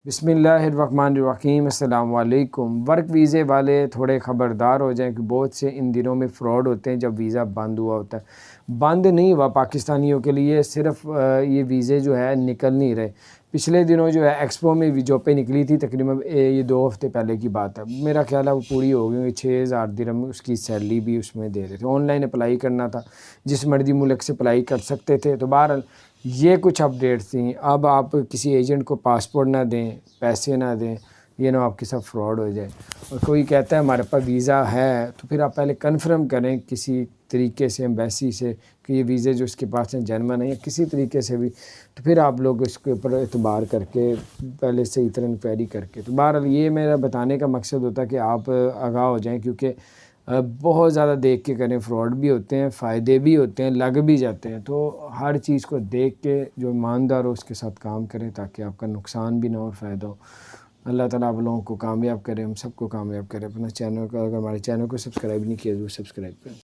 بسم اللہ الرحمن الرحیم، السلام علیکم۔ ورک ویزے والے تھوڑے خبردار ہو جائیں کہ بہت سے ان دنوں میں فراڈ ہوتے ہیں جب ویزا بند ہوا ہوتا ہے۔ بند نہیں ہوا پاکستانیوں کے لیے، صرف یہ ویزے جو ہے نکل نہیں رہے۔ پچھلے دنوں جو ہے ایکسپو میں جو پہ نکلی تھی، تقریباً یہ 2 ہفتے پہلے کی بات ہے، میرا خیال ہے وہ پوری ہو گئی۔ 6,000 درہم اس کی سیلری بھی اس میں دے رہے تھے۔ آن لائن اپلائی کرنا تھا، جس مرضی ملک سے اپلائی کر سکتے تھے۔ تو بہرحال یہ کچھ اپڈیٹس تھیں۔ اب آپ کسی ایجنٹ کو پاسپورٹ نہ دیں، پیسے نہ دیں، یہ نہ آپ کے ساتھ فراڈ ہو جائے۔ اور کوئی کہتا ہے ہمارے پاس ویزا ہے، تو پھر آپ پہلے کنفرم کریں کسی طریقے سے، ایمبیسی سے، کہ یہ ویزے جو اس کے پاس ہیں جرمن ہے یا کسی طریقے سے بھی، تو پھر آپ لوگ اس کے اوپر اعتبار کر کے پہلے صحیح طرح انکوائری کر کے۔ تو بہرحال یہ میرا بتانے کا مقصد ہوتا ہے کہ آپ آگاہ ہو جائیں، کیونکہ بہت زیادہ دیکھ کے کریں۔ فراڈ بھی ہوتے ہیں، فائدے بھی ہوتے ہیں، لگ بھی جاتے ہیں۔ تو ہر چیز کو دیکھ کے جو ایماندار ہو اس کے ساتھ کام کریں، تاکہ آپ کا نقصان بھی نہ ہو، فائدہ ہو۔ اللہ تعالیٰ آپ لوگوں کو کامیاب کرے، ہم سب کو کامیاب کرے۔ اپنا چینل کو، اگر ہمارے چینل کو سبسکرائب نہیں کیا تو سبسکرائب کریں۔